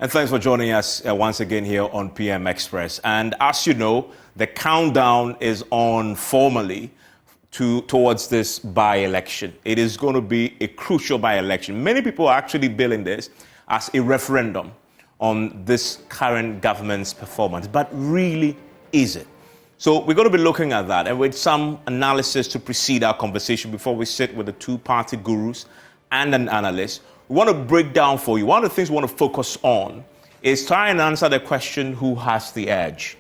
And thanks for joining us once again here on PM Express. And as you know, the countdown is on formally towards this by-election. It is going to be a crucial by-election. Many people are actually billing this as a referendum on this current government's performance. But really, is it? So we're going to be looking at that and with some analysis to precede our conversation before we sit with the two-party gurus and an analyst. We want to break down for you. One of the things we want to focus on is try and answer the question, who has the edge?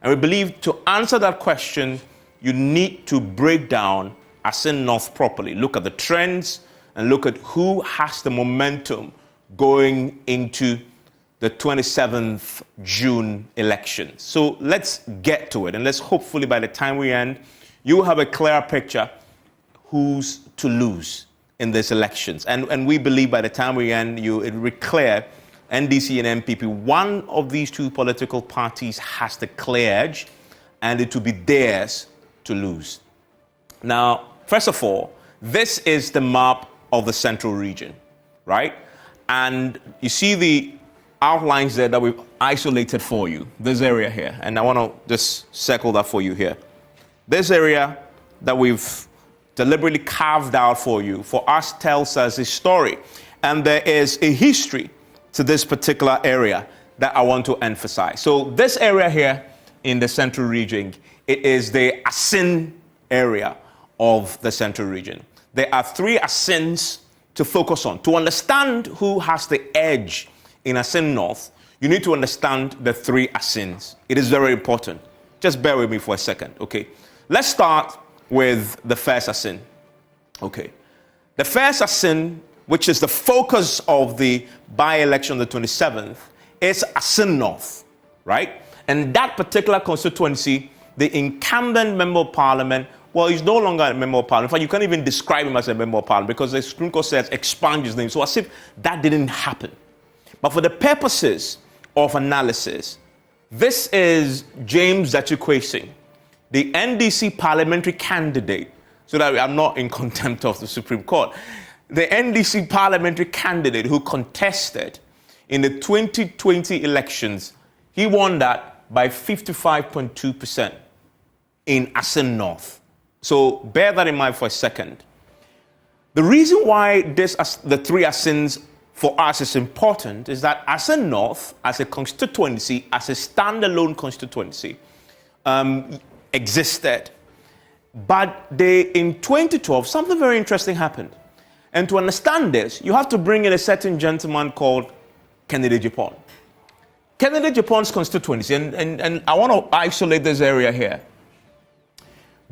And we believe to answer that question, you need to break down Assin North properly. Look at the trends and look at who has the momentum going into the 27th June election. So let's get to it. And let's hopefully by the time we end, you will have a clear picture who's to lose in these elections. And we believe by the time we end, it will be clear, NDC and MPP, one of these two political parties has the clear edge, and it will be theirs to lose. Now, first of all, this is the map of the central region, right? And you see the outlines there that we've isolated for you, this area here. And I want to just circle that for you here. This area that we've deliberately carved out for you, for us, tells us a story. And there is a history to this particular area that I want to emphasize. So this area here in the central region, it is the Assin area of the central region. There are three Assins to focus on. To understand who has the edge in Assin North, you need to understand the three Assins. It is very important. Just bear with me for a second, okay? Let's start with the first Assin. Okay. The first Assin, which is the focus of the by-election on the 27th, is Assin North, right? And that particular constituency, the incumbent member of parliament, well, he's no longer a member of parliament. In fact, you can't even describe him as a member of parliament because the Supreme Court says expand his name. So as if that didn't happen. But for the purposes of analysis, this is James Dachikwesi, the NDC parliamentary candidate, so that I'm not in contempt of the Supreme Court, the NDC parliamentary candidate who contested in the 2020 elections, he won that by 55.2% in Assin North. So bear that in mind for a second. The reason why the three Assins for us is important is that Assin North, as a constituency, as a standalone constituency, existed. But in 2012, something very interesting happened. And to understand this, you have to bring in a certain gentleman called Kennedy Japan. Kennedy Japan's constituency, and I want to isolate this area here.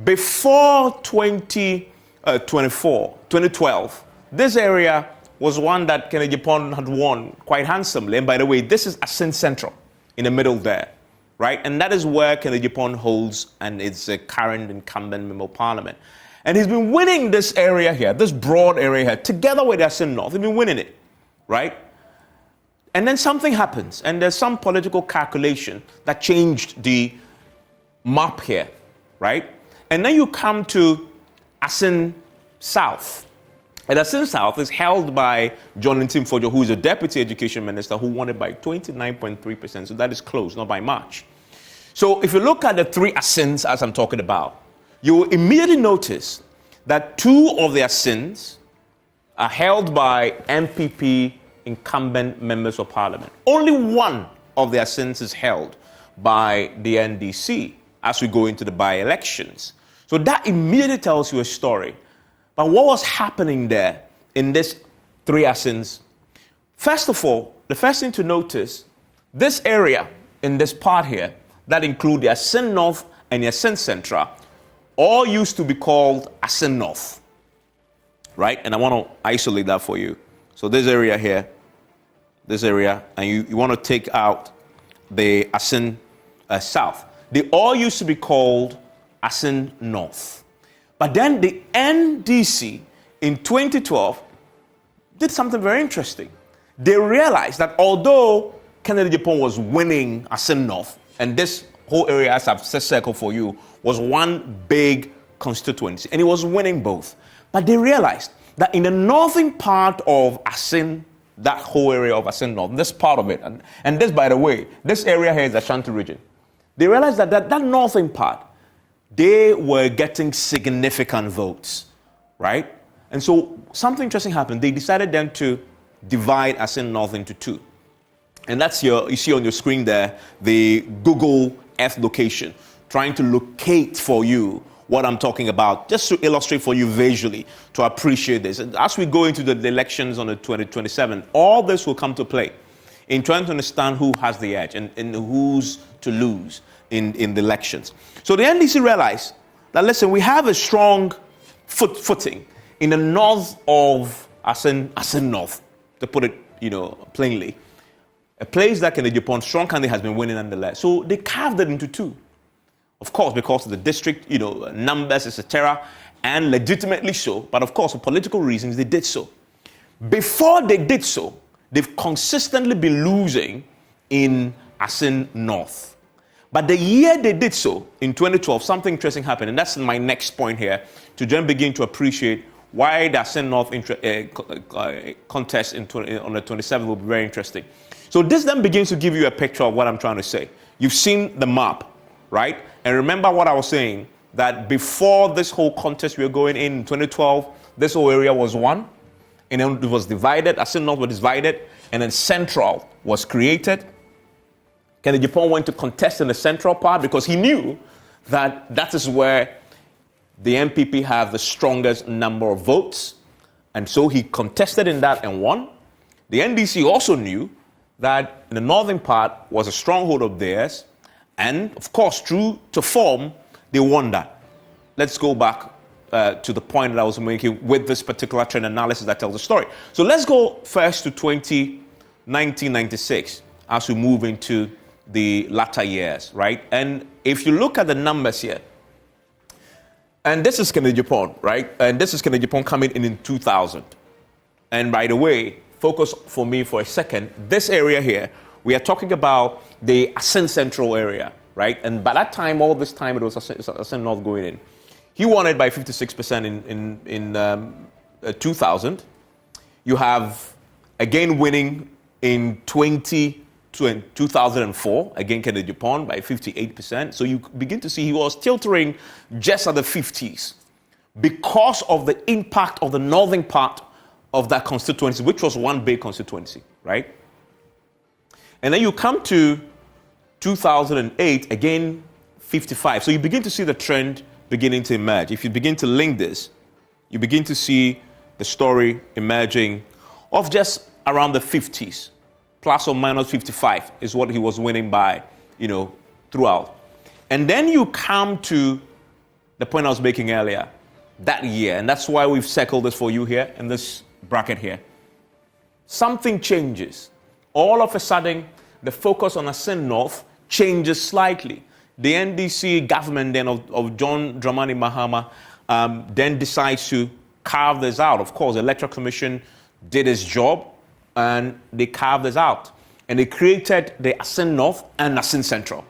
Before 2012, this area was one that Kennedy Japan had won quite handsomely. And by the way, this is Assin Central in the middle there. Right? And that is where Kennedy Japan holds and it's a current incumbent member of parliament. And he's been winning this area here, this broad area here, together with Assin North. He's been winning it, right? And then something happens, and there's some political calculation that changed the map here, right? And then you come to Assin South. And Assin South is held by John Fojo, who is a deputy education minister, who won it by 29.3%. So that is close, not by much. So if you look at the three Assins, as I'm talking about, you will immediately notice that two of the Assins are held by MPP incumbent members of parliament. Only one of the Assins is held by the NDC as we go into the by-elections. So that immediately tells you a story. But what was happening there in these three Assins? First of all, the first thing to notice, this area in this part here, that include the Assin North and the Assin Central, all used to be called Assin North, right? And I want to isolate that for you. So this area here, this area, and you want to take out the Assin South. They all used to be called Assin North. But then the NDC in 2012 did something very interesting. They realized that although Kennedy Japan was winning Assin North, and this whole area, as I've set circle for you, was one big constituency, and it was winning both. But they realized that in the northern part of Assin that whole area of Assin North, this part of it. And this, by the way, this area here is the Ashanti region. They realized that northern part, they were getting significant votes, right? And so something interesting happened. They decided then to divide Assin North into two. And that's you see on your screen there, the Google Earth location, trying to locate for you what I'm talking about, just to illustrate for you visually, to appreciate this. And as we go into the elections on the 2027, all this will come to play in trying to understand who has the edge and who's to lose in the elections. So the NDC realized that, listen, we have a strong footing in the north of Assin North, to put it, plainly. A place that Kennedy Japan, strong candidate, has been winning nonetheless. So they carved it into two. Of course, because of the district, numbers, etc., and legitimately so. But of course, for political reasons, they did so. Before they did so, they've consistently been losing in Assin North. But the year they did so, in 2012, something interesting happened. And that's my next point here, to then begin to appreciate why the Assin North contest on the 27th will be very interesting. So this then begins to give you a picture of what I'm trying to say. You've seen the map, right? And remember what I was saying, that before this whole contest we were going in 2012, this whole area was one, and then it was divided. Assin North was divided, and then Central was created. Kennedy Japan went to contest in the central part because he knew that that is where the MPP have the strongest number of votes, and so he contested in that and won. The NDC also knew that in the northern part was a stronghold of theirs, and of course, true to form, they won that. Let's go back to the point that I was making with this particular trend analysis that tells the story. So let's go first to 1996 as we move into the latter years, right? And if you look at the numbers here, and this is Kennedy Japan, right? And this is Kennedy Japan coming in 2000. And by the way, focus for me for a second. This area here, we are talking about the Assin Central area, right? And by that time, all this time, it was Assin North going in. He won it by 56% in 2000. You have, again, winning in 2004, again, Kennedy Japan by 58%. So you begin to see he was tilting just at the 50s because of the impact of the northern part of that constituency, which was one big constituency, right? And then you come to 2008, again, 55. So you begin to see the trend beginning to emerge. If you begin to link this, you begin to see the story emerging of just around the 50s. Plus or minus 55 is what he was winning by, throughout. And then you come to the point I was making earlier, that year, and that's why we've circled this for you here in this bracket here. Something changes. All of a sudden, the focus on Assin North changes slightly. The NDC government then of John Dramani Mahama then decides to carve this out. Of course, the Electoral Commission did its job, and they carved this out. And they created the Assin North and Assin Central.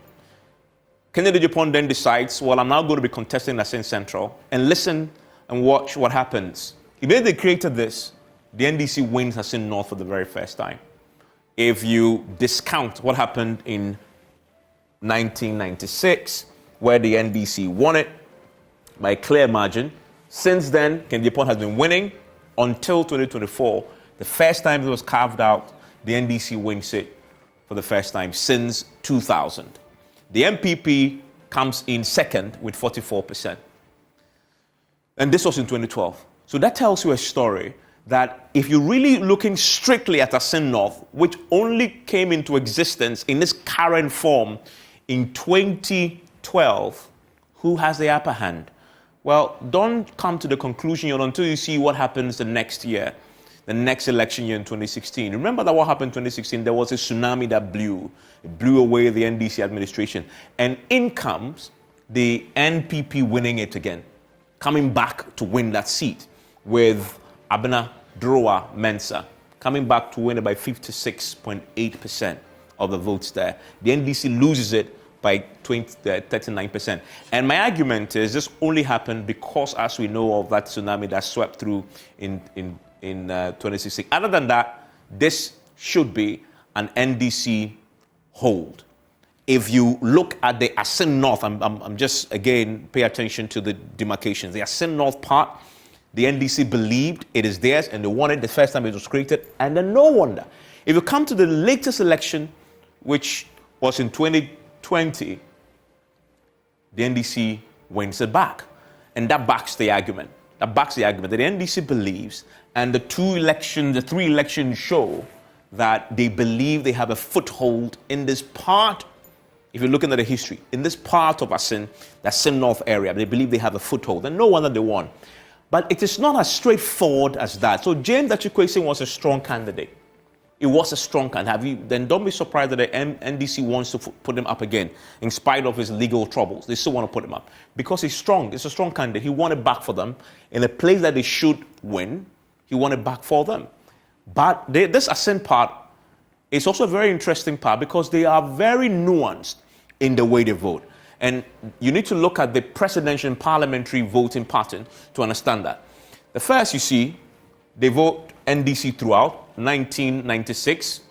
Kennedy Japan then decides, well, I'm now going to be contesting Assin Central, and listen and watch what happens. If they created this, the NDC wins Assin North for the very first time. If you discount what happened in 1996, where the NDC won it by a clear margin, since then, Kennedy Japan has been winning until 2024. The first time it was carved out, the NDC wins it for the first time since 2000. The MPP comes in second with 44%. And this was in 2012. So that tells you a story that if you're really looking strictly at Assin North, which only came into existence in this current form in 2012, who has the upper hand? Well, don't come to the conclusion until you see what happens the next year, the next election year in 2016. Remember that what happened in 2016, there was a tsunami that blew away the NDC administration. And in comes the NPP winning it again, coming back to win that seat with Abena Evans Mensah, coming back to win it by 56.8% of the votes there. The NDC loses it by 39%. And my argument is this only happened because, as we know, of that tsunami that swept through in 2016. Other than that, this should be an NDC hold. If you look at the Assin North, I'm just, again, pay attention to the demarcations. The Assin North part, the NDC believed it is theirs and they won it the first time it was created. And then no wonder. If you come to the latest election, which was in 2020, the NDC wins it back. And that backs the argument. That backs the argument that the NDC believes, and the three elections show that they believe they have a foothold in this part. If you're looking at the history, in this part of Assin, the Assin North area, they believe they have a foothold, and no wonder they won. But it is not as straightforward as that. So James Achikwesi was a strong candidate. It was a strong candidate. Then don't be surprised that the NDC wants to put him up again, in spite of his legal troubles. They still want to put him up because he's strong. It's a strong candidate. He won it back for them in a place that they should win. He won it back for them. But this Assin part is also a very interesting part because they are very nuanced in the way they vote. And you need to look at the presidential and parliamentary voting pattern to understand that. The first, you see, they vote NDC throughout, 1996.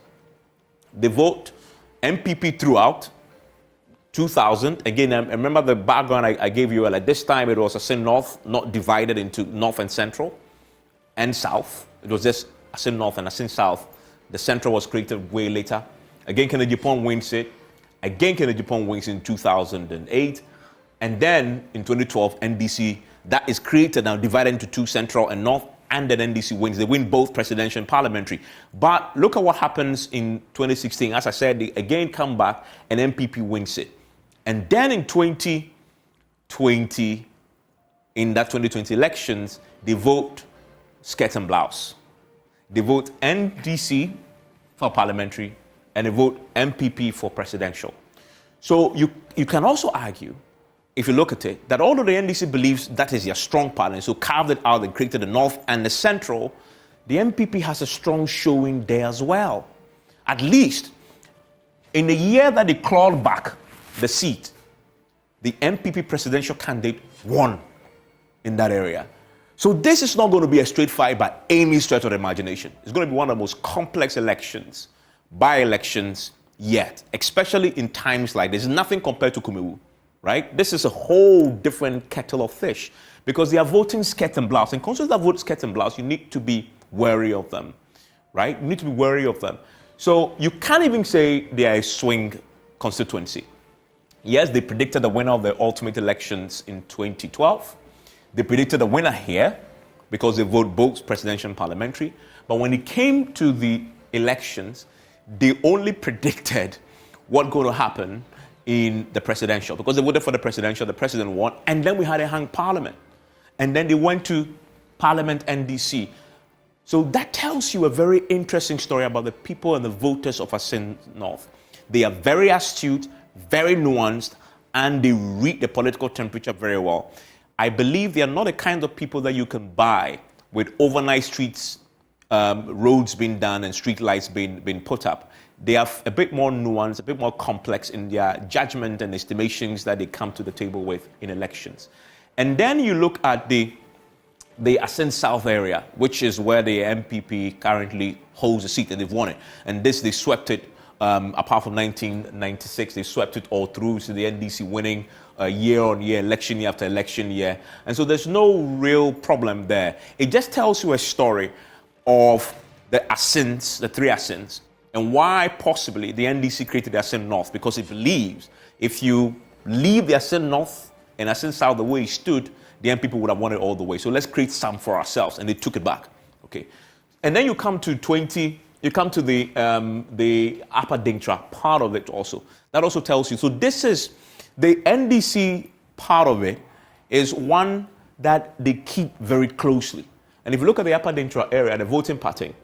They vote MPP throughout, 2000. Again, I remember the background I gave you. Like this time, it was Assin North, not divided into North and Central and South. It was just Assin North and Assin South. The Central was created way later. Again, Kennedy Japan wins it. Again, Kennedy Japan wins in 2008. And then in 2012, NDC, that is created now, divided into two, Central and North, and then NDC wins. They win both presidential and parliamentary. But look at what happens in 2016. As I said, they again come back and MPP wins it. And then in 2020, in that 2020 elections, they vote skirt and blouse. They vote NDC for parliamentary, and they vote MPP for presidential. So you can also argue, if you look at it, that although the NDC believes that is their strong part, and so carved it out and created the North and the Central, the MPP has a strong showing there as well. At least, in the year that they clawed back the seat, the MPP presidential candidate won in that area. So this is not going to be a straight fight by any stretch of the imagination. It's going to be one of the most complex elections, by-elections yet, especially in times like this. Nothing compared to Kumewu, right? This is a whole different kettle of fish because they are voting skirt and blouse. And constituents that vote skirt and blouse, you need to be wary of them, right? You need to be wary of them. So you can't even say they are a swing constituency. Yes, they predicted the winner of the ultimate elections in 2012. They predicted the winner here because they vote both presidential and parliamentary. But when it came to the elections, they only predicted what's going to happen in the presidential because they voted for the presidential, the president won, and then we had a hung parliament. And then they went to Parliament NDC. So that tells you a very interesting story about the people and the voters of Assin North. They are very astute, very nuanced, and they read the political temperature very well. I believe they are not the kind of people that you can buy with overnight streets, roads being done and street lights being put up. They are a bit more nuanced, a bit more complex in their judgment and estimations that they come to the table with in elections. And then you look at the Assin South area, which is where the MPP currently holds a seat, and they've won it. And this, they swept it, apart from 1996, they swept it all through. So the NDC winning year on year, election year after election year. And so there's no real problem there. It just tells you a story of the Assins, the three Assins, and why possibly the NDC created the Assin North, because it believes if you leave the Assin North and Assin South the way it stood, the NPP would have won it all the way. So let's create some for ourselves, and they took it back. Okay, and then you come to the Upper Dintra part of it also. That also tells you. So this is the NDC part of it is one that they keep very closely. And if you look at the Upper Dintra area, the voting pattern,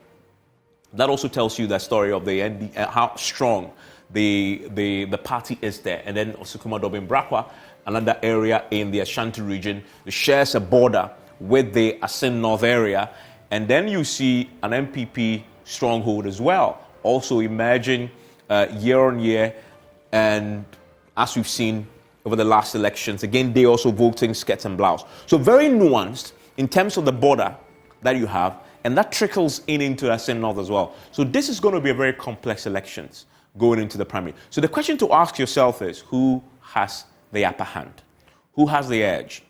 that also tells you that story of the how strong the party is there. And then also Kumadobin Brakwa, another area in the Ashanti region, shares a border with the Assin North area. And then you see an MPP stronghold as well, also emerging year on year. And as we've seen over the last elections, again, they also voting skirt and blouse. So very nuanced in terms of the border that you have And that trickles into Assin North as well. So this is going to be a very complex elections going into the primary. So the question to ask yourself is, who has the upper hand? Who has the edge?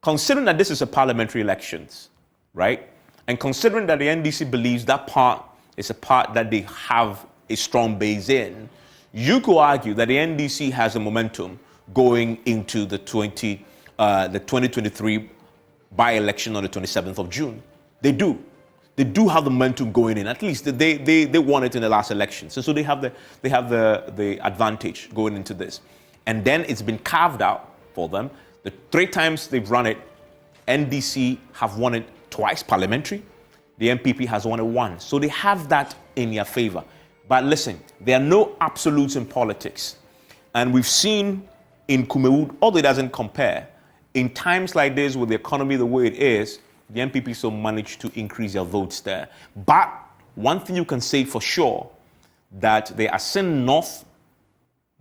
Considering that this is a parliamentary elections, right? And considering that the NDC believes that part is a part that they have a strong base in, you could argue that the NDC has a momentum going into the 2023 by-election on the 27th of June. They do. They do have the momentum going in. At least they won it in the last election. So they have the advantage going into this. And then it's been carved out for them. The 3 times they've run it, NDC have won it twice parliamentary. The MPP has won it once. So they have that in their favor. But listen, there are no absolutes in politics. And we've seen in Kumewu, although it doesn't compare, in times like this with the economy the way it is, the MPP still managed to increase their votes there. But one thing you can say for sure, that the Assin North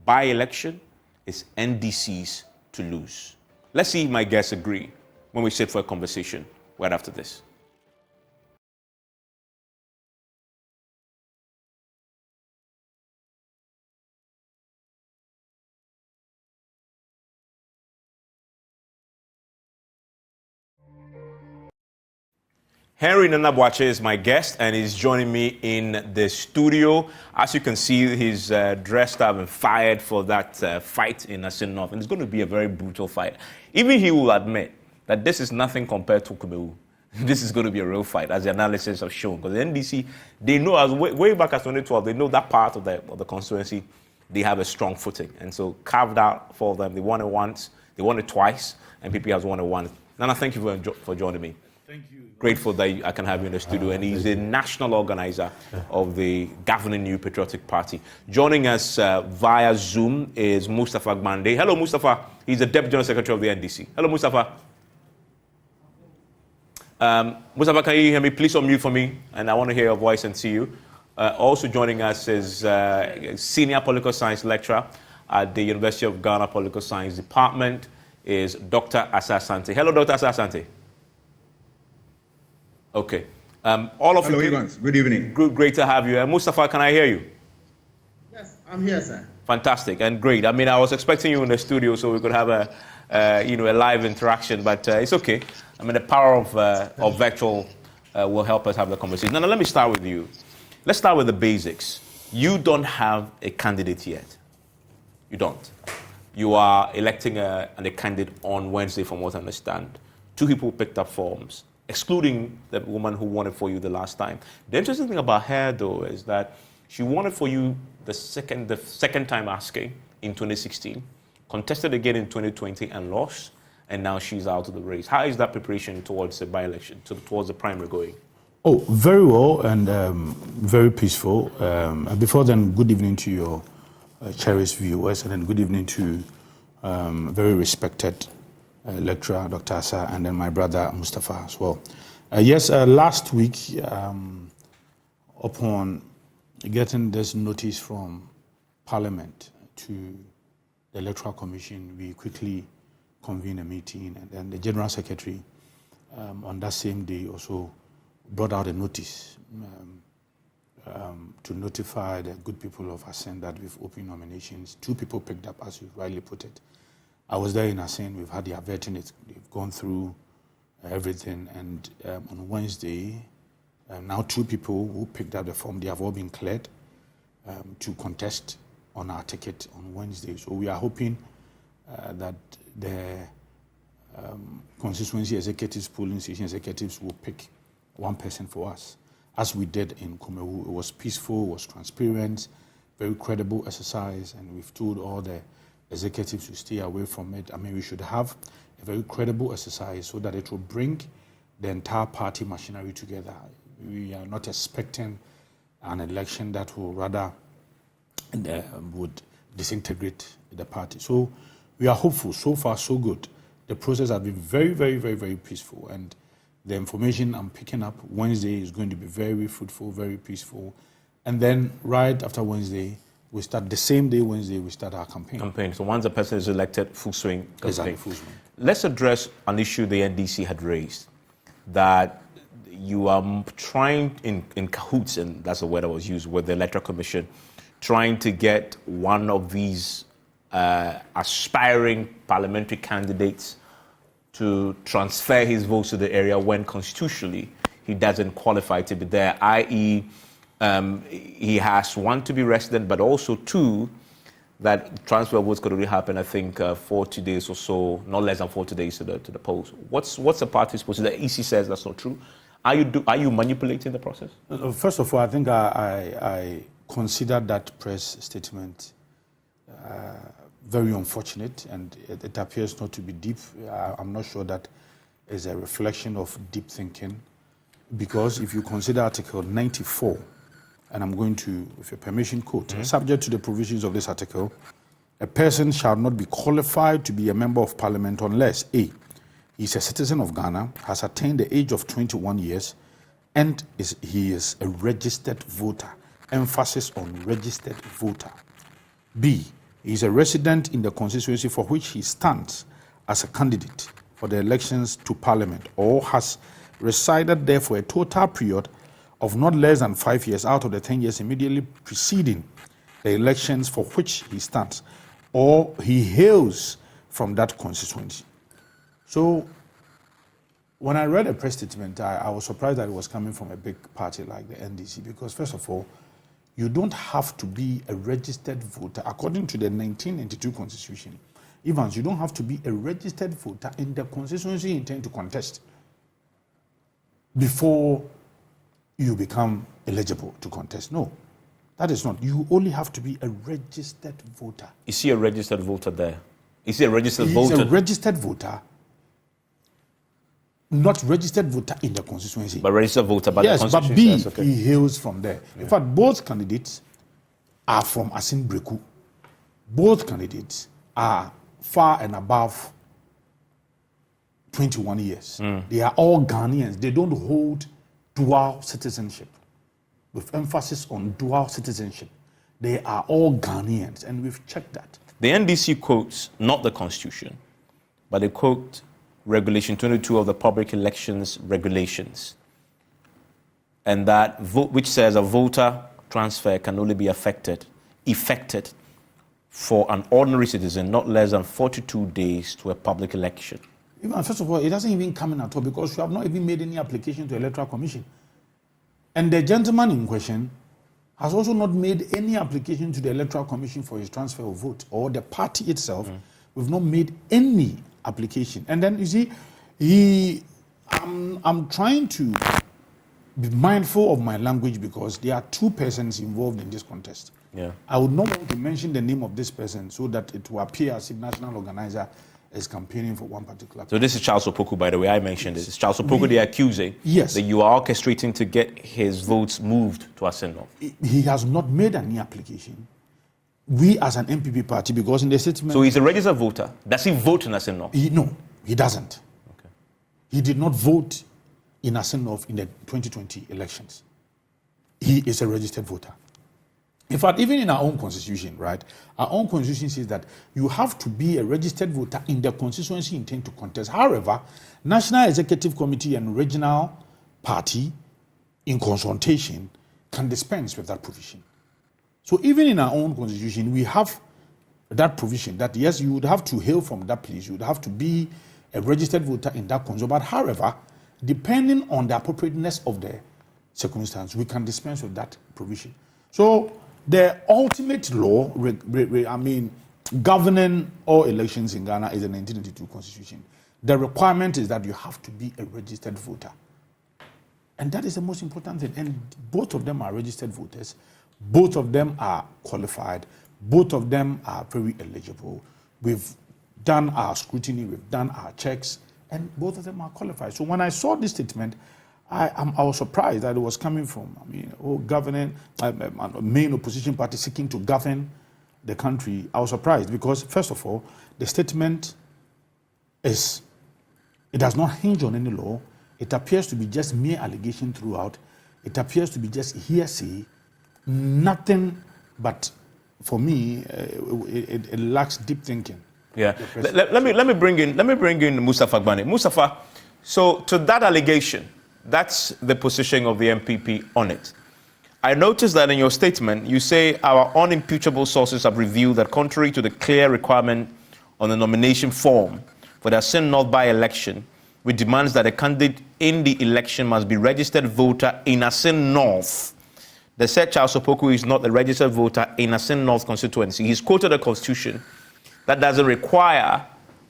by-election is NDC's to lose. Let's see if my guests agree when we sit for a conversation right after this. Henry Nanabuache is my guest, and he's joining me in the studio. As you can see, he's dressed up and fired for that fight in Assin North, and it's going to be a very brutal fight. Even he will admit that this is nothing compared to Kumewu. This is going to be a real fight, as the analysis have shown. Because the NDC, they know, as way back as 2012, they know that part of the constituency, they have a strong footing. And so carved out for them. They won it once, they won it twice, and PP has won it once. Nana, thank you for joining me. Thank you. Grateful that I can have you in the studio. And he's the national organizer of the governing New Patriotic Party. Joining us via Zoom is Mustafa Gbande. Hello, Mustafa. He's the Deputy General Secretary of the NDC. Hello, Mustafa. Mustafa, can you hear me? Please unmute for me. And I want to hear your voice and see you. Also joining us is Senior Political Science Lecturer at the University of Ghana Political Science Department is Dr. Asa Asante. Hello, Dr. Asa Asante. Okay. All of Hello, you. Evans. Good evening. Great to have you. Mustafa, can I hear you? Yes, I'm here, sir. Fantastic and great. I mean, I was expecting you in the studio so we could have a live interaction, but it's okay. I mean, the power of virtual will help us have the conversation. Now, let me start with you. Let's start with the basics. You don't have a candidate yet. You don't. You are electing a candidate on Wednesday, from what I understand. 2 people picked up forms, excluding the woman who won it for you the last time. The interesting thing about her, though, is that she won it for you the second time asking in 2016, contested again in 2020 and lost, and now she's out of the race. How is that preparation towards the by-election, towards the primary going? Oh, very well and very peaceful. Before then, good evening to your cherished viewers, and then good evening to very respected lecturer, Dr. Asa, and then my brother, Mustafa, as well. Yes, last week, upon getting this notice from Parliament to the Electoral Commission, we quickly convened a meeting, and then the General Secretary on that same day also brought out a notice to notify the good people of Assin that we've opened nominations. 2 people picked up, as you rightly put it. I was there in Assin. We've had their vetting. They've gone through everything. And on Wednesday, now 2 people who picked up the form, they have all been cleared to contest on our ticket on Wednesday. So we are hoping that the constituency executives, polling station executives will pick one person for us, as we did in Kumewu. It was peaceful, it was transparent, very credible exercise, and we've told all the executives to stay away from it. I mean, we should have a very credible exercise so that it will bring the entire party machinery together. We are not expecting an election that will rather would disintegrate the party. So we are hopeful. So far, so good. The process has been very, very, very, very peaceful, and the information I'm picking up Wednesday is going to be very fruitful, very peaceful. And then right after Wednesday, we start the same day Wednesday, we start our campaign. So once the person is elected, full swing campaign. Exactly, full swing. Let's address an issue the NDC had raised, that you are trying in cahoots, and that's the word that was used, with the Electoral Commission, trying to get one of these aspiring parliamentary candidates to transfer his votes to the area when constitutionally he doesn't qualify to be there, i.e., he has, one, to be resident, but also, two, that transfer votes could only happen, I think, 40 days or so, not less than 40 days to the polls. What's the party's position? The EC says that's not true. Are you manipulating the process? First of all, I think I consider that press statement very unfortunate, and it appears not to be deep. I'm not sure that is a reflection of deep thinking, because if you consider Article 94, and I'm going to, with your permission, quote, subject to the provisions of this article, a person shall not be qualified to be a member of parliament unless A, he is a citizen of Ghana, has attained the age of 21 years, and he is a registered voter. Emphasis on registered voter. B, he is a resident in the constituency for which he stands as a candidate for the elections to parliament, or has resided there for a total period of not less than 5 years out of the 10 years immediately preceding the elections for which he stands, or he hails from that constituency. So when I read a press statement, I was surprised that it was coming from a big party like the NDC, because first of all, you don't have to be a registered voter. According to the 1992 Constitution, Evans, you don't have to be a registered voter in the constituency you intend to contest before you become eligible to contest. No, that is not. You only have to be a registered voter. Is he a registered voter there? Is he a registered voter? He's a registered voter, not registered voter in the constituency. But registered voter by yes, the constituency. Yes, but B, okay. He hails from there. Yeah. In fact, both candidates are from Assin Breku. Both candidates are far and above 21 years. They are all Ghanaians. They don't hold dual citizenship, with emphasis on dual citizenship. They are all Ghanaians, and we've checked that. The NDC quotes not the Constitution, but they quote Regulation 22 of the Public Elections Regulations, and that which says a voter transfer can only be effected for an ordinary citizen not less than 42 days to a public election. First of all, it doesn't even come in at all, because you have not even made any application to the Electoral Commission. And the gentleman in question has also not made any application to the Electoral Commission for his transfer of vote, or the party itself. We've not made any application. And then you see, I'm trying to be mindful of my language, because there are two persons involved in this contest. Yeah. I would not want to mention the name of this person so that it will appear as if national organizer is campaigning for one particular person. So this is Charles Opoku, by the way. I mentioned this. It's Charles Opoku, the accusing, yes, that you are orchestrating to get his votes moved to Assin North. He has not made any application. We as an MPP party, because in the statement... So he's a registered voter. Does he vote in Assin North? No, he doesn't. Okay. He did not vote in Assin North in the 2020 elections. He is a registered voter. In fact, even in our own constitution, right, our own constitution says that you have to be a registered voter in the constituency you intend to contest. However, National Executive Committee and regional party, in consultation, can dispense with that provision. So even in our own constitution, we have that provision that, yes, you would have to hail from that place, you would have to be a registered voter in that constituency. But however, depending on the appropriateness of the circumstance, we can dispense with that provision. So the ultimate law, governing all elections in Ghana is the 1992 Constitution. The requirement is that you have to be a registered voter. And that is the most important thing. And both of them are registered voters. Both of them are qualified. Both of them are very eligible. We've done our scrutiny, we've done our checks, and both of them are qualified. So when I saw this statement, I was surprised that it was coming from, governing, main opposition party seeking to govern the country. I was surprised because, first of all, the statement it does not hinge on any law. It appears to be just mere allegation throughout. It appears to be just hearsay, nothing but, for me, it lacks deep thinking. Yeah. Let me bring in Mustafa Gbani. Mustafa, so to that allegation That's the position of the MPP on it. I noticed that in your statement, you say our unimpeachable sources have revealed that contrary to the clear requirement on the nomination form for the Assin North by-election, which demands that a candidate in the election must be registered voter in Assin North, the said Charles Opoku is not a registered voter in Assin North constituency. He's quoted a constitution that doesn't require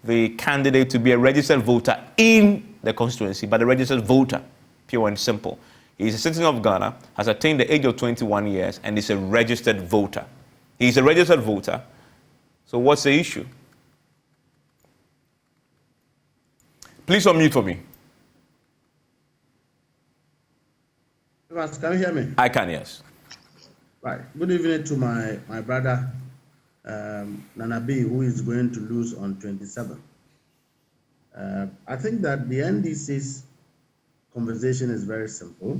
the candidate to be a registered voter in the constituency, but a registered voter, pure and simple. He's a citizen of Ghana, has attained the age of 21 years, and is a registered voter. He's a registered voter. So what's the issue? Please unmute for me. Evans, can you hear me? I can, yes. Right. Good evening to my brother, Nana B, who is going to lose on 27. I think that the NDC's conversation is very simple.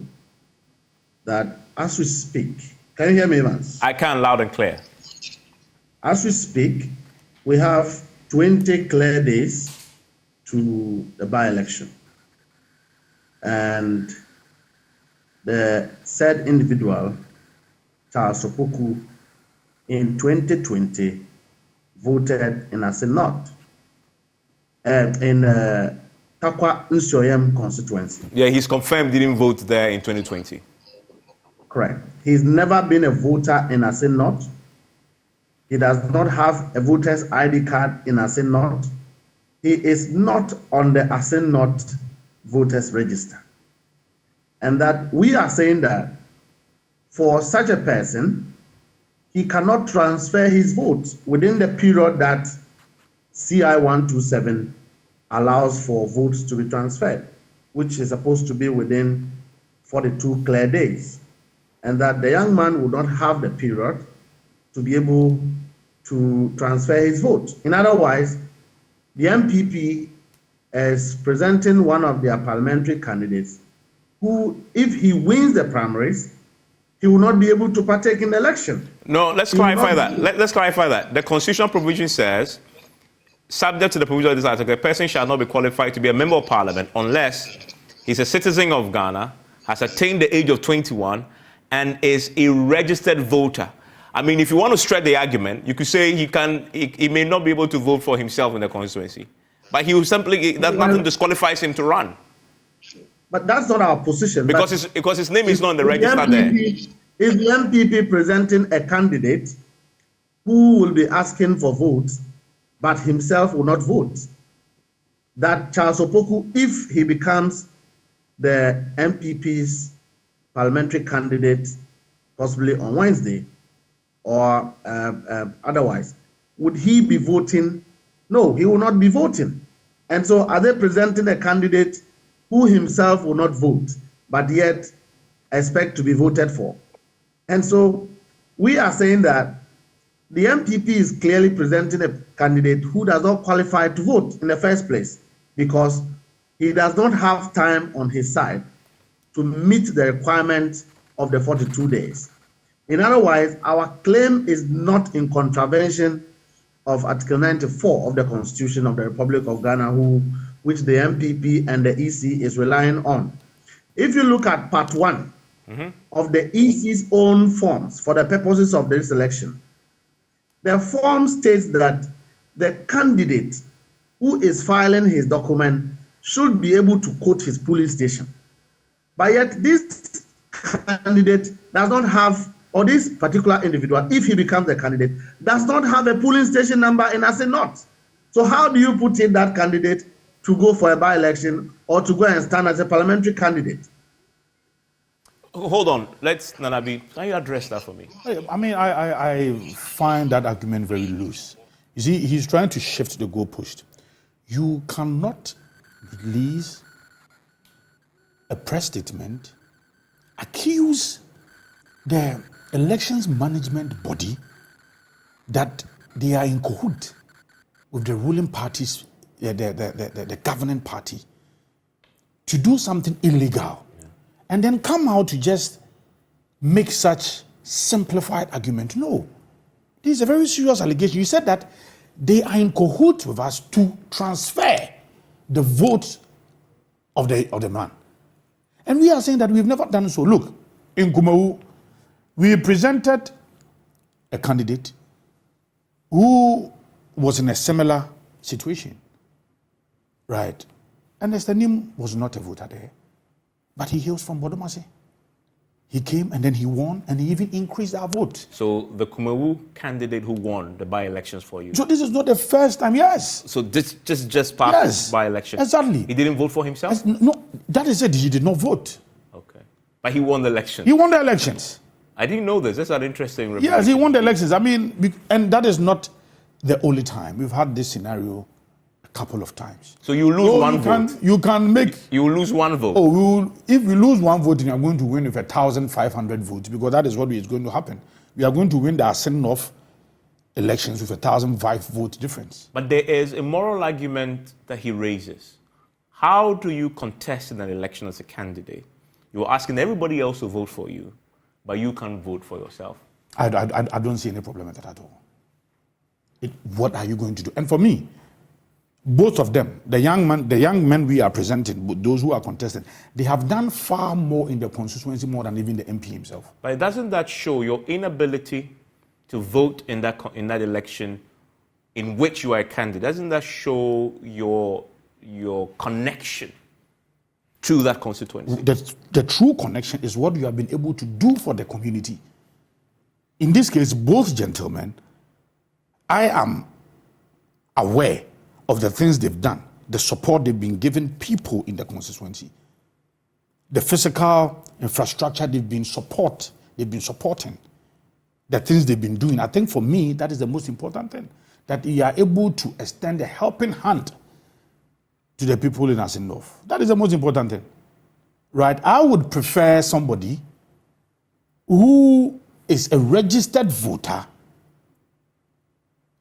That as we speak, can you hear me, Evans? I can, loud and clear. As we speak, we have 20 clear days to the by-election. And the said individual, Charles Opoku, in 2020 voted in Assin North, in Takwa Nsoyem constituency. Yeah, he's confirmed he didn't vote there in 2020. Correct. He's never been a voter in Assin North. He does not have a voter's ID card in Assin North. He is not on the Assin North voters register. And that we are saying that for such a person, he cannot transfer his vote within the period that CI 127 allows for votes to be transferred, which is supposed to be within 42 clear days. And that the young man would not have the period to be able to transfer his vote. In other words, the MPP is presenting one of their parliamentary candidates who, if he wins the primaries, he will not be able to partake in the election. No, let's clarify that. Let's clarify that. The constitutional provision says, subject to the provision of this article, a person shall not be qualified to be a member of parliament unless he's a citizen of Ghana, has attained the age of 21, and is a registered voter. I mean, if you want to stretch the argument, you could say he may not be able to vote for himself in the constituency, but he will simply, that nothing disqualifies him to run. But that's not our position. Because his name is not on the register there. Is the MPP presenting a candidate who will be asking for votes, but himself will not vote? That Charles Opoku, if he becomes the MPP's parliamentary candidate, possibly on Wednesday, or otherwise, would he be voting? No, he will not be voting. And so are they presenting a candidate who himself will not vote, but yet expect to be voted for? And so we are saying that the MPP is clearly presenting a candidate who does not qualify to vote in the first place, because he does not have time on his side to meet the requirements of the 42 days. In other words, our claim is not in contravention of Article 94 of the Constitution of the Republic of Ghana, which the MPP and the EC is relying on. If you look at Part 1 of the EC's own forms for the purposes of this election, the form states that the candidate who is filing his document should be able to quote his polling station. But yet this candidate does not have, or this particular individual, if he becomes a candidate, does not have a polling station number in Assin North. So how do you put in that candidate to go for a by-election or to go and stand as a parliamentary candidate? Hold on. Nanabi, can you address that for me? I mean, I find that argument very loose. You see, he's trying to shift the goalpost. You cannot release a press statement, accuse the elections management body that they are in cahoot with the ruling parties, the governing party, to do something illegal, and then come out to just make such simplified argument. No, this is a very serious allegation. You said that they are in cahoot with us to transfer the vote of the man. And we are saying that we've never done so. Look, in Kumawu, we presented a candidate who was in a similar situation, right? And Mr. Nim was not a voter there, but he hails from Bodomase. He came and then he won, and he even increased our vote. So the Kumawu candidate who won the by-elections for you. So this is not the first time, yes. So this just past by-election. Exactly. He didn't vote for himself? No, that is it. He did not vote. Okay. But he won the election. He won the elections. I didn't know this. That's an interesting revelation. Yes, he won the elections. I mean, and that is not the only time. We've had this scenario a couple of times. So you lose one vote. You can make. You lose one vote. Oh, if we lose one vote, we are going to win with 1,500 votes, because that is what is going to happen. We are going to win the Assin North elections with 1,005 vote difference. But there is a moral argument that he raises. How do you contest in an election as a candidate? You're asking everybody else to vote for you, but you can't vote for yourself. I don't see any problem with that at all. What are you going to do? And for me, both of them, the young men we are presenting, those who are contesting, they have done far more in the constituency, more than even the MP himself. But doesn't that show your inability to vote in that election in which you are a candidate? Doesn't that show your connection to that constituency? The true connection is what you have been able to do for the community. In this case, both gentlemen, I am aware of the things they've done, the support they've been giving people in the constituency, the physical infrastructure they've been supporting, the things they've been doing. I think for me, that is the most important thing, that you are able to extend a helping hand to the people in Assin North. That is the most important thing, right? I would prefer somebody who is a registered voter,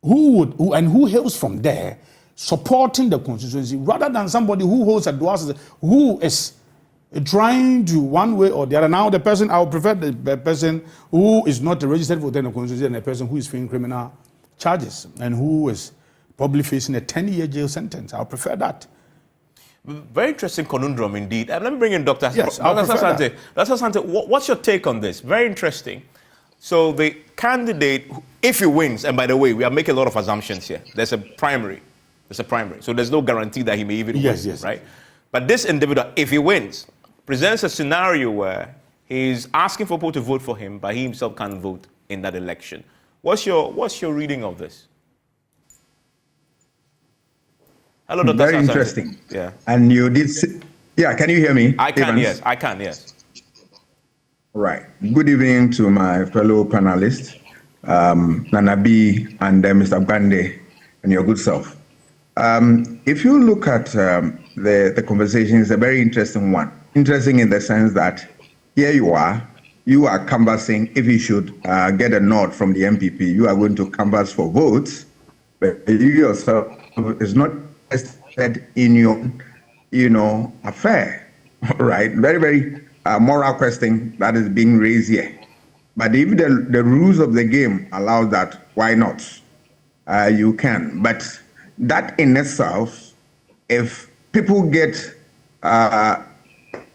who hails from there, supporting the constituency, rather than somebody who holds a dual citizenship, who is trying to one way or the other. Now, I would prefer the person who is not a registered voter in the constituency than a person who is facing criminal charges and who is probably facing a 10-year jail sentence. I would prefer that. Very interesting conundrum indeed. Let me bring in Dr. Yes, Dr. Sante. Dr. Sante, what's your take on this? Very interesting. So the candidate, if he wins, and by the way, we are making a lot of assumptions here. There's a primary. So there's no guarantee that he may even win, yes. right? But this individual, if he wins, presents a scenario where he's asking for people to vote for him, but he himself can't vote in that election. What's your reading of this? Hello, Dr. Very Sante. interesting. Yeah. And you did can you hear me? I can, Evans? yes. I can, yes. Right. Good evening to my fellow panelists, Nana B and Mr. Bande and your good self. If you look at the conversation, it's a very interesting one. Interesting in the sense that here you are canvassing if you should get a nod from the MPP. You are going to canvass for votes, but you yourself is not interested in your affair, right? Very, very moral question that is being raised here. But if the rules of the game allow that, why not? You can. But that in itself, if people get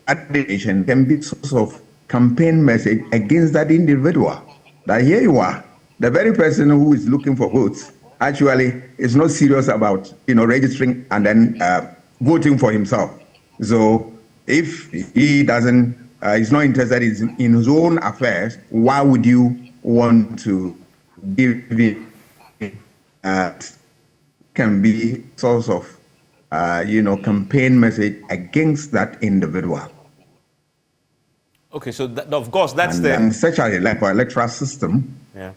attention, can be source of campaign message against that individual. That here you are, the very person who is looking for votes actually is not serious about registering and then voting for himself. So if he doesn't, is not interested in his own affairs, why would you want to give him? Can be source of campaign message against that individual. Okay, so of course that's and such a electoral system. Yeah.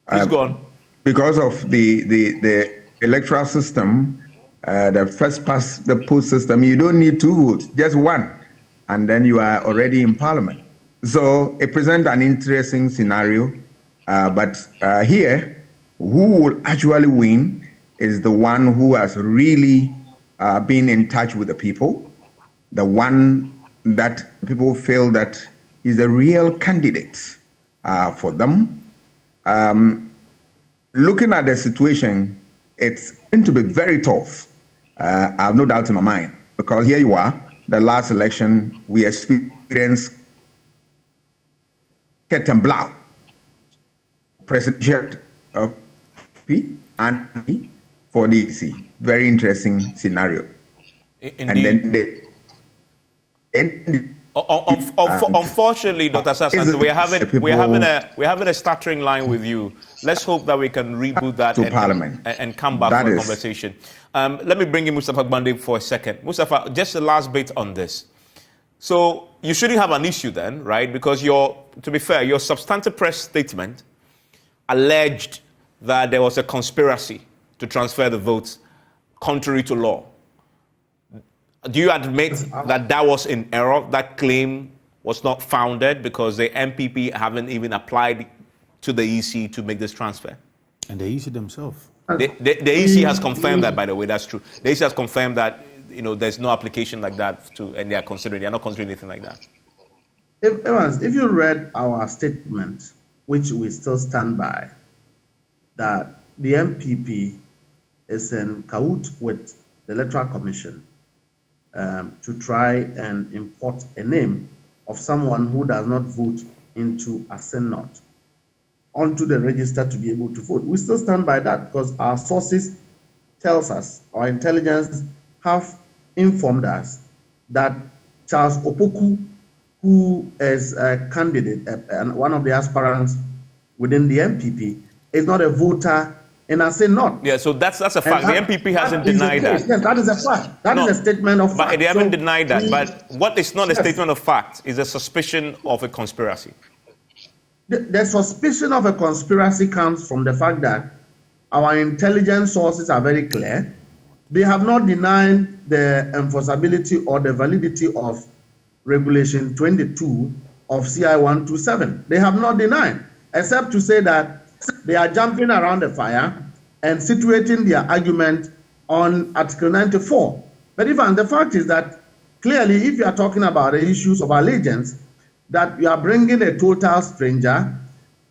Please go on. Because of the electoral system, the first past the post system, you don't need 2 votes, just 1, and then you are already in parliament. So it presents an interesting scenario, but here, who will actually win is the one who has really been in touch with the people, the one that people feel that is a real candidate for them. Looking at the situation, it's going to be very tough. I have no doubt in my mind, because here you are, the last election, we experienced cat and blau, presidential and for DC. Very interesting scenario. Indeed. And then unfortunately, Dr. Sassan, we're having a stuttering line with you. Let's hope that we can reboot that and come back for a conversation. Let me bring in Mustafa Gbande for a second. Mustafa, just the last bit on this. So you shouldn't have an issue then, right? Because to be fair, your substantive press statement alleged that there was a conspiracy to transfer the votes contrary to law. Do you admit that that was in error? That claim was not founded because the MPP haven't even applied to the EC to make this transfer? And the EC themselves. The EC has confirmed that, by the way, that's true. The EC has confirmed that, there's no application like that and they're not considering anything like that. Evans, if you read our statement, which we still stand by, that the MPP is in cahoots with the Electoral Commission to try and import a name of someone who does not vote into Assin North onto the register to be able to vote. We still stand by that because our sources tells us, our intelligence have informed us that Charles Opoku, who is a candidate and one of the aspirants within the MPP, is not a voter in Assin North. Yeah, so that's a fact. The MPP hasn't denied that. Yes, that is a fact. That is a statement of fact. But they haven't denied that. But what is not a statement of fact is a suspicion of a conspiracy. The suspicion of a conspiracy comes from the fact that our intelligence sources are very clear. They have not denied the enforceability or the validity of Regulation 22 of CI 127. They have not denied, except to say that they are jumping around the fire and situating their argument on Article 94. But even the fact is that clearly, if you are talking about the issues of allegiance, that you are bringing a total stranger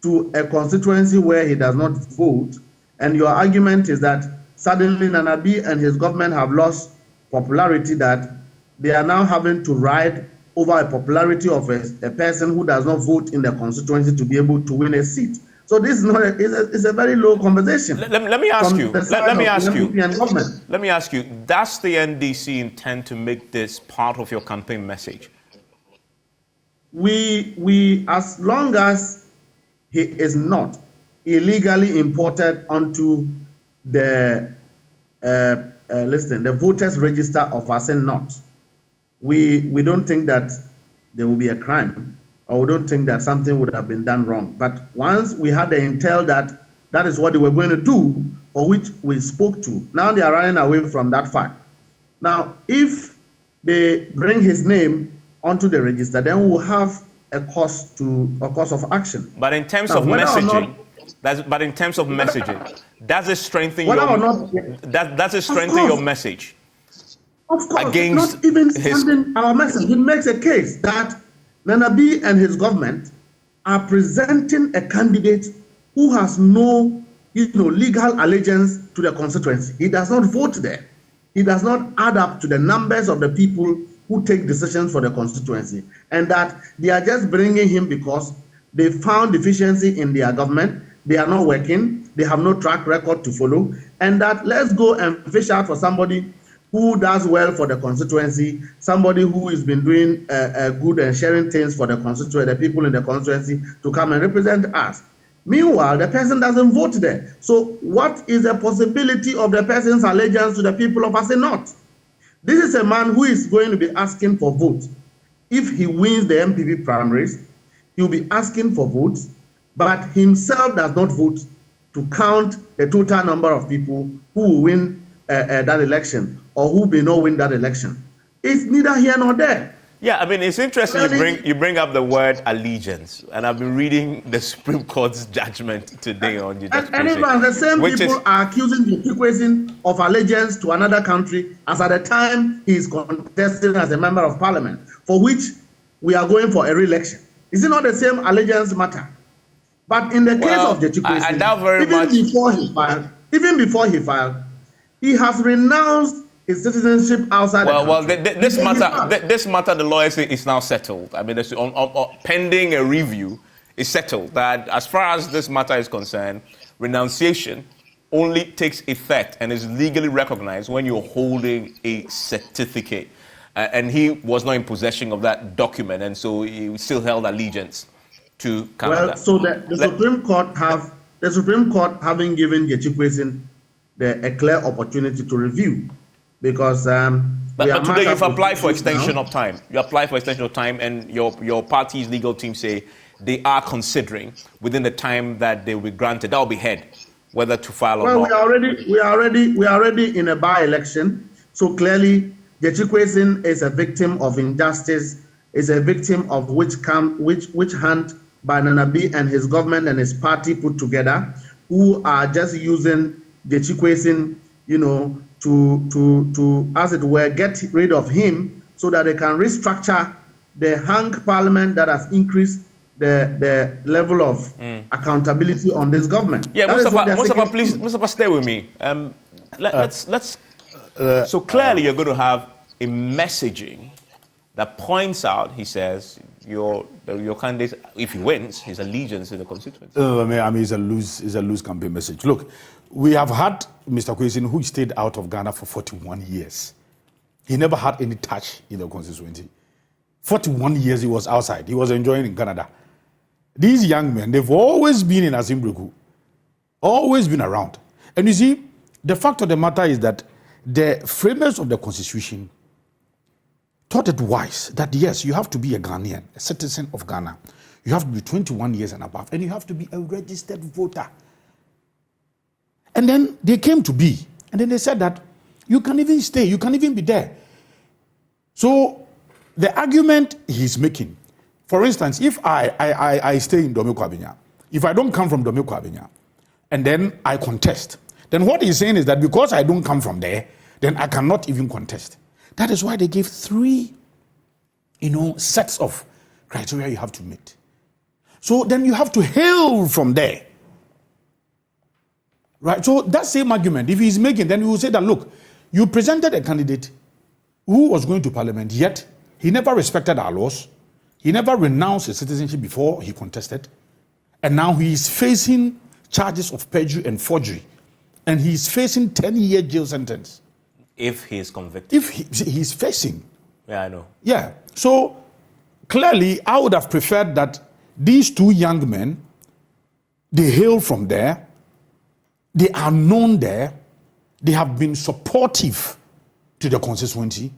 to a constituency where he does not vote, and your argument is that suddenly Nanabi and his government have lost popularity, that they are now having to ride over a popularity of a person who does not vote in the constituency to be able to win a seat. So this is not it's a very low conversation. Let me ask you. Let me ask you. Does the NDC intend to make this part of your campaign message? We as long as he is not illegally imported onto the the voters register of Assin North, we don't think that there will be a crime, or we don't think that something would have been done wrong. But once we had the intel that that is what they were going to do, for which we spoke to, now they are running away from that fact. Now, if they bring his name onto the register, then we will have a cause of action. But in terms of messaging, does it strengthen your message? Of course, against not even sending our message. It makes a case that Nanabi and his government are presenting a candidate who has no legal allegiance to the constituency. He does not vote there. He does not add up to the numbers of the people who take decisions for the constituency, and that they are just bringing him because they found deficiency in their government. They are not working. They have no track record to follow, and that let's go and fish out for somebody who does well for the constituency, somebody who has been doing good and sharing things for the constituency, the people in the constituency, to come and represent us. Meanwhile, the person doesn't vote there. So what is the possibility of the person's allegiance to the people of Assin North? This is a man who is going to be asking for votes. If he wins the MPP primaries, he will be asking for votes, but himself does not vote to count the total number of people who will win that election, or who may not win that election. It's neither here nor there. Yeah, I mean, it's interesting you bring up the word allegiance, and I've been reading the Supreme Court's judgment today on you. And even the same people are accusing the equation of allegiance to another country as at the time he is contesting as a member of parliament, for which we are going for a re-election. Is it not the same allegiance matter? But in the case of the even before he filed, he has renounced his citizenship outside the country. This matter, the lawyer say is now settled. I mean, pending a review, is settled. That as far as this matter is concerned, renunciation only takes effect and is legally recognized when you're holding a certificate. And he was not in possession of that document, and so he still held allegiance to Canada. Well, so the Supreme Court having given Getchikwesin a clear opportunity to review, because but today you've applied for extension of time. You apply for extension of time, and your party's legal team say they are considering within the time that they will be granted. That will be heard whether to file or not. Well, we are already in a by-election, so clearly Getchikwesin is a victim of injustice, is a victim of witch hunt by Nanabi and his government and his party put together, who are just using Getchikwesin, to, as it were, get rid of him so that they can restructure the hung parliament that has increased the level of accountability on this government. Yeah, Mustafa, stay with me. So clearly you're going to have a messaging that points out, he says, your candidate, if he wins, his allegiance to the constituency. I mean, it's a loose campaign message. Look, we have had Mr. Kwesin, who stayed out of Ghana for 41 years. He never had any touch in the constituency. 41 years he was outside. He was enjoying in Canada. These young men, they've always been in Asimbruku, always been around. And you see, the fact of the matter is that the framers of the constitution thought it wise that yes, you have to be a Ghanaian, a citizen of Ghana. You have to be 21 years and above, and you have to be a registered voter. And then they came to be, and then they said that you can even stay, you can even be there. So the argument he's making, for instance, if I stay in Domeko Abinya, if I don't come from Domeko Abinya, and then I contest, then what he's saying is that because I don't come from there, then I cannot even contest. That is why they gave 3, sets of criteria you have to meet. So then you have to hail from there. Right? So that same argument, if he's making, then we will say that, look, you presented a candidate who was going to parliament, yet he never respected our laws. He never renounced his citizenship before he contested. And now he is facing charges of perjury and forgery. And he is facing 10-year jail sentence. If he is convicted. If he's facing. Yeah, I know. Yeah. So clearly, I would have preferred that these 2 young men, they hail from there. They are known there. They have been supportive to the constituency.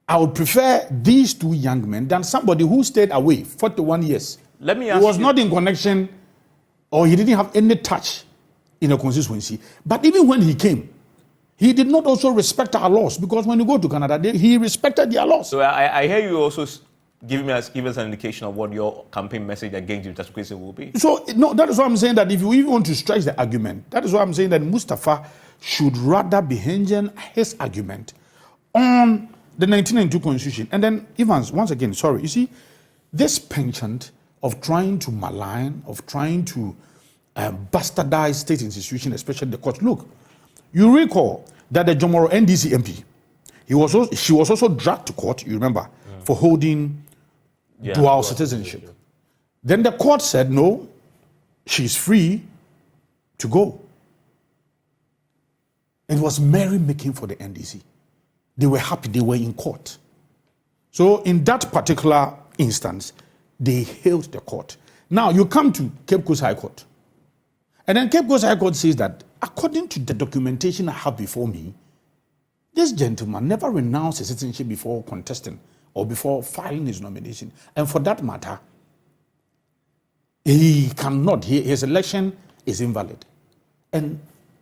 I would prefer these 2 young men than somebody who stayed away 41 years. Let me ask He was not in connection, or he didn't have any touch in the constituency. But even when he came, he did not also respect our laws, because when you go to Canada, he respected their laws. So I hear you also give us an indication of what your campaign message against Mr. Kwesin will be. So, no, that is why I'm saying that if you even want to stretch the argument, that is why I'm saying that Mustafa should rather be hinging his argument on the 1992 Constitution. And then, Evans, once again, sorry, you see, this penchant of trying to malign, of trying to bastardize state institutions, especially the court. Look, you recall that the Jomoro NDC MP, she was also dragged to court, you remember, for holding dual citizenship. Then the court said, no, she's free to go. It was merry-making for the NDC. They were happy, they were in court. So in that particular instance, they hailed the court. Now you come to Cape Coast High Court. And then Cape Coast High Court says that, according to the documentation I have before me, this gentleman never renounced his citizenship before contesting or before filing his nomination. And for that matter, he cannot, his election is invalid. And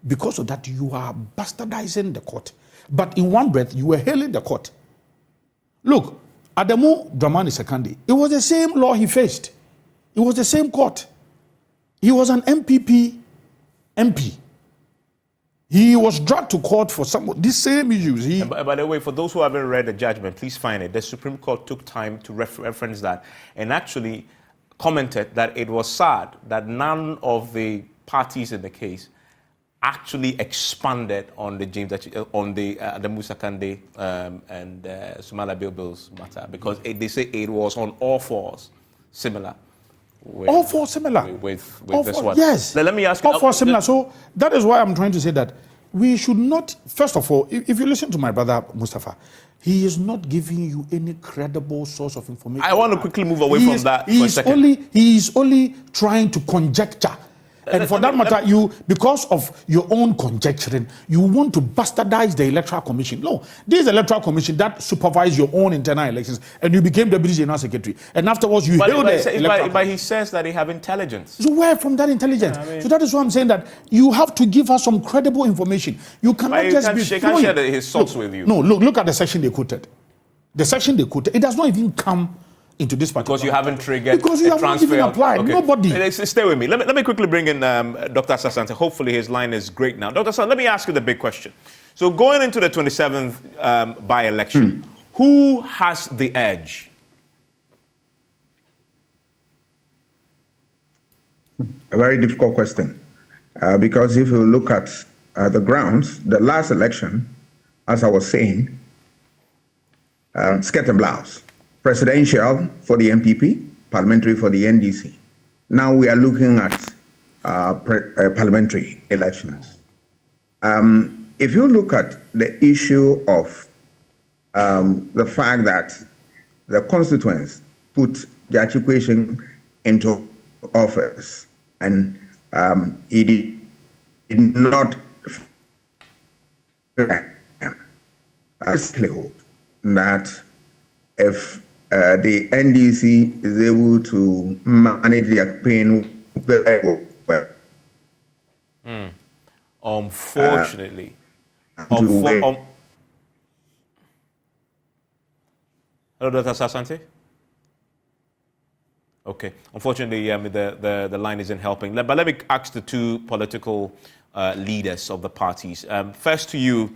because of that, you are bastardizing the court. But in one breath, you were hailing the court. Look, Adamu Dramani Sekandi, it was the same law he faced. It was the same court. He was an MPP MP. He was dragged to court for some of these same issues. By the way, for those who haven't read the judgment, please find it. The Supreme Court took time to reference that and actually commented that it was sad that none of the parties in the case actually expanded on the James on the Musa Kande and Sumala Bills matter, because they say it was on all fours similar. All four similar with all this four, one. yes. Let me ask you. All four similar. So that is why I'm trying to say that we should not. First of all, if you listen to my brother Mustafa, he is not giving you any credible source of information. I want to quickly move away from that for a second. He is only trying to conjecture. And for that matter, because of your own conjecturing, you want to bastardize the Electoral Commission. No, this is the Electoral Commission that supervises your own internal elections, and you became Deputy General Secretary. And afterwards, you held But he says that he have intelligence. So where from that intelligence? So that is why I'm saying that you have to give us some credible information. You cannot share his source with you. No, look at the section they quoted. The section they quoted, it does not even come into this particular. Because you haven't triggered because you a have transfer. Not even applied. Okay. Nobody. Stay with me. Let me quickly bring in Dr. Asante. Hopefully his line is great now. Dr. Asante, let me ask you the big question. So going into the 27th by-election, who has the edge? A very difficult question. Because if you look at the grounds, the last election, as I was saying, skirt and blouse. Presidential for the MPP, parliamentary for the NDC. Now we are looking at parliamentary elections. If you look at the issue of the fact that the constituents put the Achikwe into office and he did not likelihood that if the NDC is able to manage their campaign very well. Unfortunately. Hello, Dr. Asante? Okay. Unfortunately, the line isn't helping. But let me ask the two political leaders of the parties. First to you,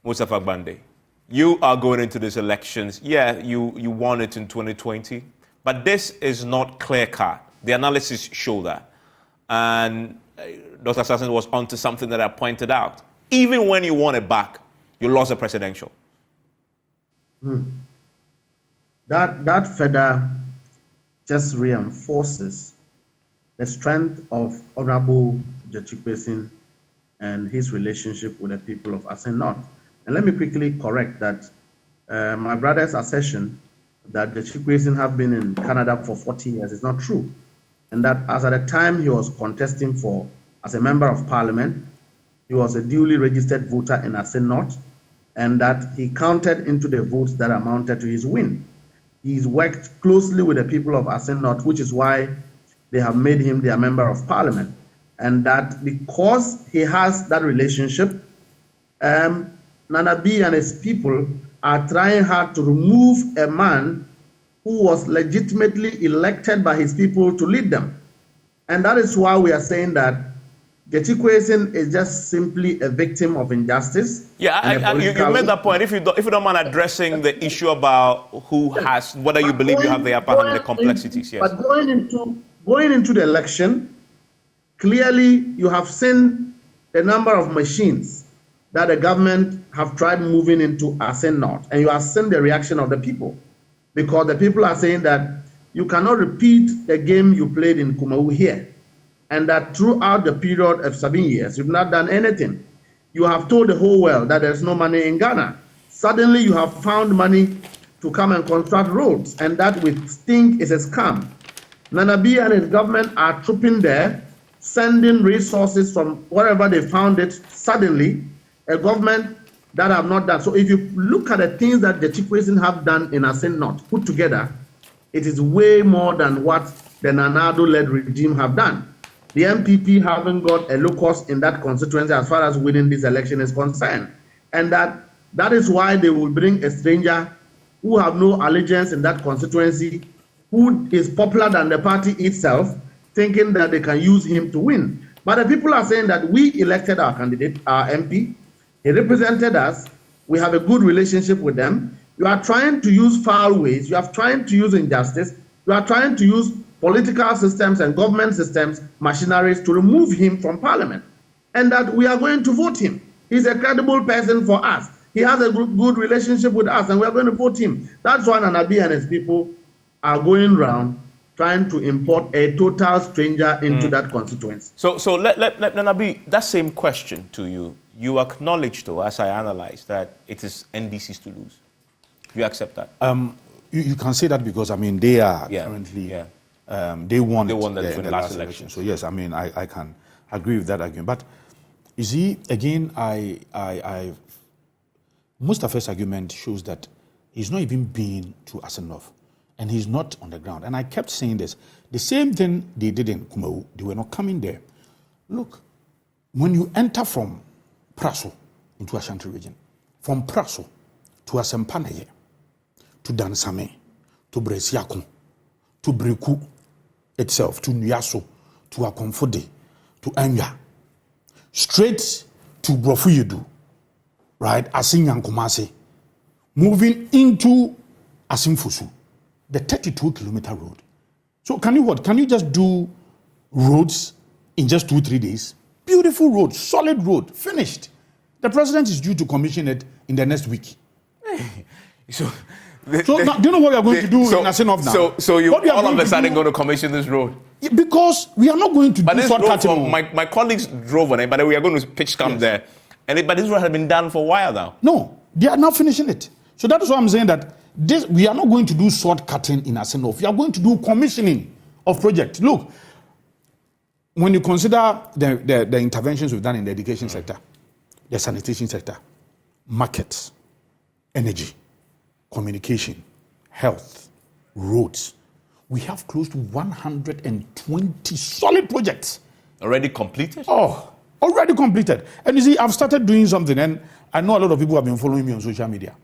Mustafa Gbande. You are going into these elections. Yeah, you won it in 2020, but this is not clear-cut. The analysis show that. And Dr. Sasson was onto something that I pointed out. Even when you won it back, you lost the presidential. That further just reinforces the strength of Honorable Jachikwe and his relationship with the people of Assin North. And let me quickly correct that my brother's assertion that Jachikwe have been in Canada for 40 years is not true. And that as at the time he was contesting as a member of parliament, he was a duly registered voter in Assin North, and that he counted into the votes that amounted to his win. He's worked closely with the people of Assin North, which is why they have made him their member of parliament. And that because he has that relationship, Nana B and his people are trying hard to remove a man who was legitimately elected by his people to lead them. And that is why we are saying that Jachikwe is just simply a victim of injustice. Yeah, you made that point. If you don't mind addressing the issue about who has, whether you believe you have the upper hand in the complexities, yes. But going into the election, clearly you have seen a number of machines that the government have tried moving into Assin North, and you have seen the reaction of the people, because the people are saying that you cannot repeat the game you played in Kumawu here, and that throughout the period of 7 years, you've not done anything. You have told the whole world that there's no money in Ghana. Suddenly you have found money to come and construct roads, and that we think is a scam. Nana B and his government are trooping there, sending resources from wherever they found it suddenly, a government that have not done. So if you look at the things that the Jachikwe have done in Assin North, put together, it is way more than what the Nanado-led regime have done. The MPP haven't got a locus in that constituency as far as winning this election is concerned. And that is why they will bring a stranger who have no allegiance in that constituency, who is popular than the party itself, thinking that they can use him to win. But the people are saying that we elected our candidate, our MP. He represented us. We have a good relationship with them. You are trying to use foul ways. You are trying to use injustice. You are trying to use political systems and government systems, machineries to remove him from parliament. and that we are going to vote him. He's a credible person for us. He has a good relationship with us, and we are going to vote him. That's why Nanabi and his people are going around trying to import a total stranger into that constituency. So let Nanabi, that same question to you. You acknowledge, though, as I analyze, that it is NDCs to lose. Do you accept that? You can say that because, I mean, they are currently, they won the last election. So, yes, I mean, I can agree with that argument. But, you see, again, Mustafa's argument shows that he's not even been to Assin North, and he's not on the ground. And I kept saying this. The same thing they did in Kumawu, they were not coming there. Look, when you enter from Praso into Ashanti region, from Praso to Asempanaye, to Dansame, to Bresiakon, to Breku itself, to Nyaso, to Akomfode, to Anya, straight to Brofuyedu, right, Asin Yankumase, moving into Asimfusu, the 32-kilometer road. So can you just do roads in just 2-3 days? Beautiful road, solid road, finished. The president is due to commission it in the next week. So now, do you know what we are going to do in Assin North now? So you all of a sudden going to commission this road? Because we are not going to do shortcutting. My colleagues drove on it, but we are going to pitch camp there. But this road has been done for a while now. No, they are now finishing it. So that is why I'm saying that we are not going to do shortcutting in Assin North. We are going to do commissioning of projects. Look, when you consider the interventions we've done in the education sector, the sanitation sector, markets, energy, communication, health, roads, we have close to 120 solid projects. Already completed? Oh, already completed. And you see, I've started doing something, and I know a lot of people have been following me on social media.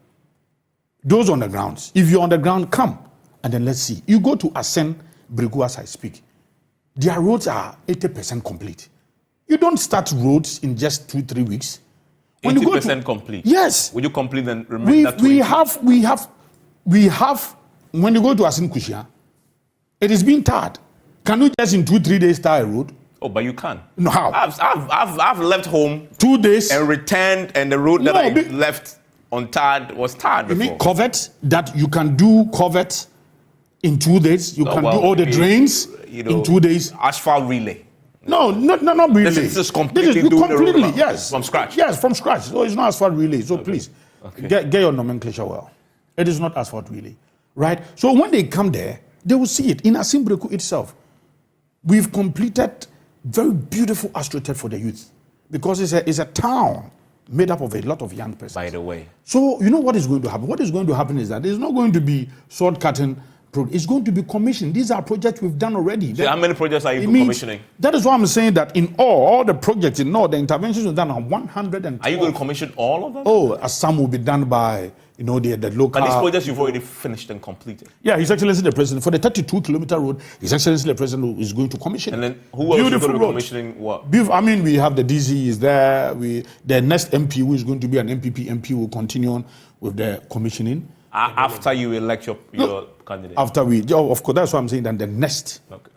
Those on the grounds, if you're on the ground, come, and then let's see. You go to Assin Breku as I speak. Their roads are 80% complete. You don't start roads in just 2-3 weeks. 80% complete? Yes. Would you complete then remain that 20? We have, when you go to Assin Kushia, it is being tarred. Can you just in 2-3 days tar a road? Oh, but you can. No, how? I've left home 2 days and returned, and the road that I left untarred was tarred before. You mean covert, that you can do covert in 2 days? You can do all the drains in 2 days? Asphalt relay. No, not relay. This is completely doing the road yes. From scratch? Yes, from scratch. So it's not asphalt relay. So please, get your nomenclature well. It is not asphalt relay, right? So when they come there, they will see it. In Assin Breku itself, we've completed very beautiful astroturf for the youth, because it's a town made up of a lot of young persons. By the way. So you know what is going to happen? What is going to happen is that there's not going to be short-cutting. It's going to be commissioned. These are projects we've done already. So how many projects are you commissioning? That is why I'm saying that in all the projects, in all the interventions we've done are 112. Are you going to commission all of them? Oh, some will be done by the local. But these projects you've already finished and completed. Yeah, His Excellency the President, for the 32-kilometer road, His Excellency the President is going to commission. And then who else is going to be commissioning what? I mean, we have the DZ is there. The next MP who is going to be an MPP MP will continue on with the commissioning. After you elect your candidate? After of course, that's what I'm saying, then the next. Okay.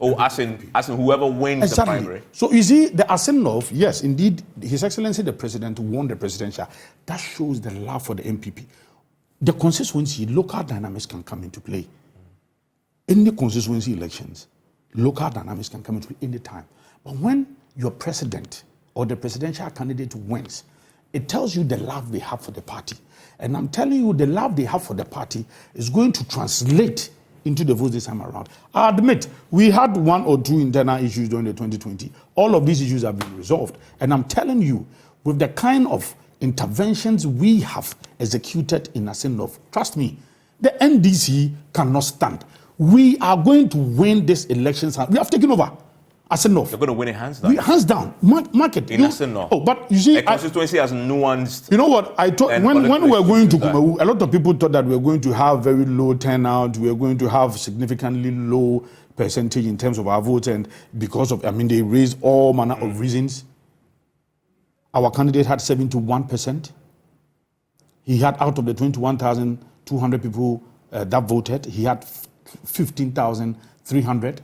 Oh, as in whoever wins the primary. So you see, the Assin North, yes, indeed, His Excellency the President won the presidential. That shows the love for the MPP. The constituency, local dynamics can come into play. In the constituency elections, local dynamics can come into play any time. But when your president or the presidential candidate wins, it tells you the love they have for the party. And I'm telling you, the love they have for the party is going to translate into the votes this time around. I admit, we had 1 or 2 internal issues during the 2020. All of these issues have been resolved. And I'm telling you, with the kind of interventions we have executed in Assin North, trust me, the NDC cannot stand. We are going to win this election. We have taken over Assin North. You're going to win it hands down? Hands down. Market. In Assin North. Oh, but you see, a constituency has nuanced. You know what? I thought when we were going to Kumawu, a lot of people thought that we were going to have very low turnout. We were going to have significantly low percentage in terms of our votes, and because of, they raised all manner of reasons. Our candidate had 71%. He had, out of the 21,200 people that voted, he had 15,300.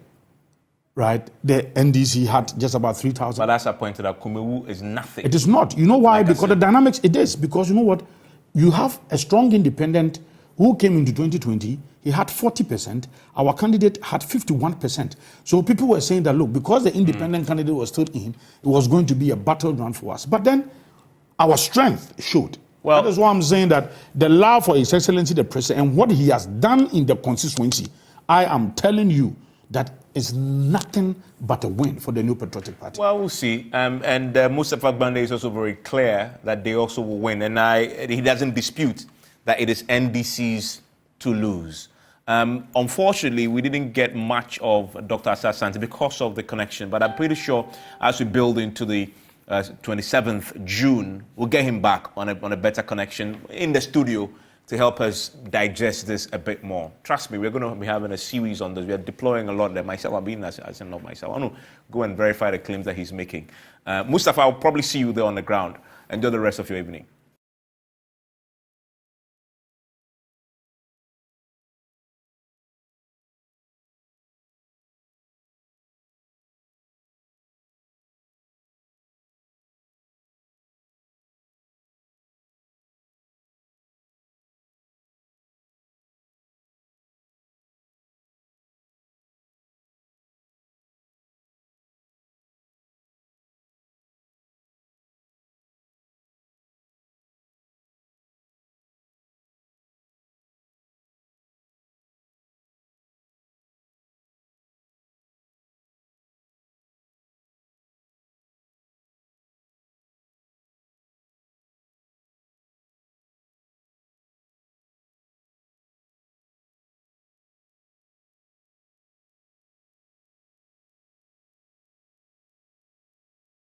right, the NDC had just about 3,000. But as I pointed out, Kumewu is nothing. It is not. You know why? Like because the dynamics, it is. Because you know what? You have a strong independent who came into 2020. He had 40%. Our candidate had 51%. So people were saying that, look, because the independent candidate was still in, it was going to be a battleground for us. But then our strength showed. Well, that is why I'm saying that the love for His Excellency the President and what he has done in the constituency, I am telling you that is nothing but a win for the New Patriotic Party. Well, we'll see. And Mustafa Bande is also very clear that they also will win. And he doesn't dispute that it is NDC's to lose. Unfortunately, we didn't get much of Dr. Asa Asante because of the connection. But I'm pretty sure as we build into the 27th June, we'll get him back on a better connection in the studio to help us digest this a bit more. Trust me, we're going to be having a series on this. We are deploying a lot there. Myself, I've been as not myself. I want to go and verify the claims that he's making. Mustafa, I'll probably see you there on the ground. Enjoy the rest of your evening.